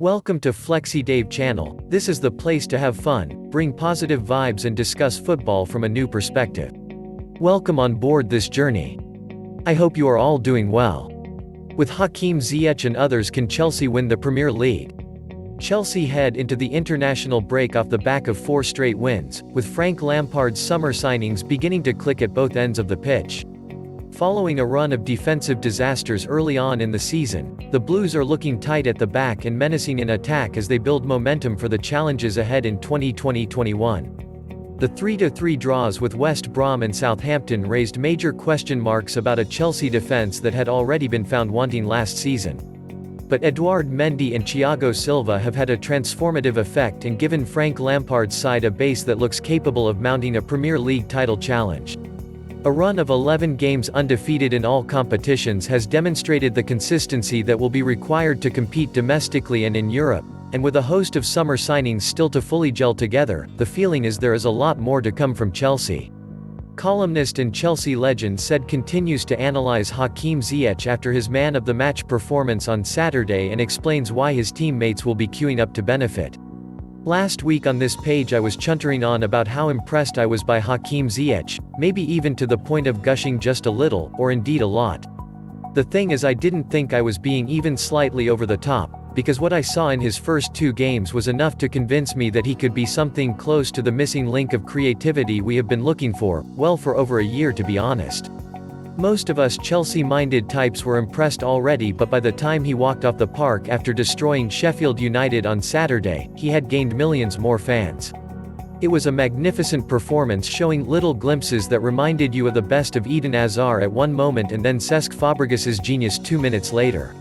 Welcome to Flexi Dave channel. This is the place to have fun, bring positive vibes and discuss football from a new perspective. Welcome on board this journey. I hope you are all doing well. With Hakim, Ziyech and others, can Chelsea win the Premier League? Chelsea head into the international break off the back of 4 straight wins, with Frank Lampard's summer signings beginning to click at both ends of the pitch. Following a run of defensive disasters early on in the season, the Blues are looking tight at the back and menacing in attack as they build momentum for the challenges ahead in 2020-21. The 3-3 draws with West Brom and Southampton raised major question marks about a Chelsea defence that had already been found wanting last season. But Edouard, Mendy and Thiago Silva have had a transformative effect and given Frank Lampard's side a base that looks capable of mounting a Premier League title challenge. A run of 11 games undefeated in all competitions has demonstrated the consistency that will be required to compete domestically and in Europe, and with a host of summer signings still to fully gel together, the feeling is there is a lot more to come from Chelsea. Columnist and Chelsea legend said continues to analyze Hakim Ziyech after his man-of-the-match performance on Saturday and explains why his teammates will be queuing up to benefit. Last week on this page I was chuntering on about how impressed I was by Hakim Ziyech, maybe even to the point of gushing just a little, or indeed a lot. The thing is, I didn't think I was being even slightly over the top, because what I saw in his first 2 games was enough to convince me that he could be something close to the missing link of creativity we have been looking for, well, for over a year, to be honest. Most of us Chelsea-minded types were impressed already, but by the time he walked off the park after destroying Sheffield United on Saturday, he had gained millions more fans. It was a magnificent performance, showing little glimpses that reminded you of the best of Eden Hazard at one moment and then Cesc Fabregas's genius 2 minutes later.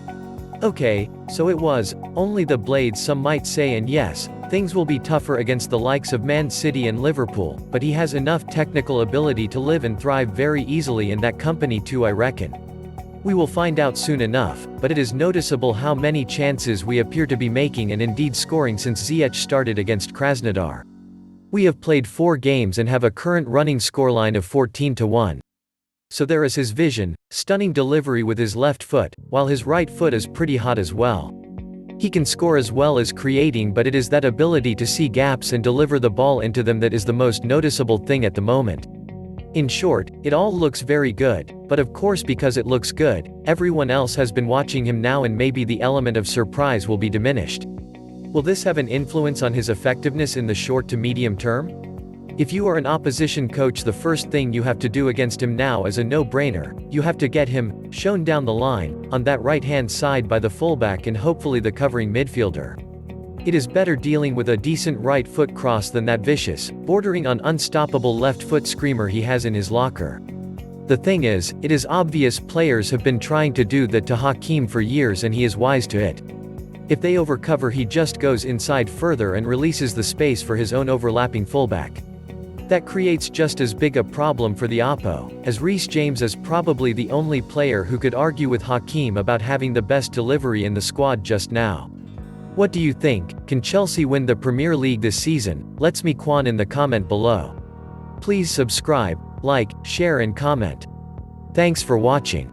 Okay, so it was only the blades, some might say, and yes, things will be tougher against the likes of Man City and Liverpool, but he has enough technical ability to live and thrive very easily in that company too, I reckon. We will find out soon enough, but it is noticeable how many chances we appear to be making and indeed scoring since Ziyech started against Krasnodar. We have played 4 games and have a current running scoreline of 14-1. So there is his vision, stunning delivery with his left foot, while his right foot is pretty hot as well. He can score as well as creating, but it is that ability to see gaps and deliver the ball into them that is the most noticeable thing at the moment. In short, it all looks very good, but of course because it looks good, everyone else has been watching him now and maybe the element of surprise will be diminished. Will this have an influence on his effectiveness in the short to medium term? If you are an opposition coach, the first thing you have to do against him now is a no-brainer. You have to get him shown down the line, on that right-hand side by the fullback and hopefully the covering midfielder. It is better dealing with a decent right foot cross than that vicious, bordering on unstoppable left foot screamer he has in his locker. The thing is, it is obvious players have been trying to do that to Hakim for years and he is wise to it. If they overcover, he just goes inside further and releases the space for his own overlapping fullback. That creates just as big a problem for the Oppo, as Reece James is probably the only player who could argue with Hakim about having the best delivery in the squad just now. What do you think? Can Chelsea win the Premier League this season? Let's me Quan in the comment below. Please subscribe, like, share and comment. Thanks for watching.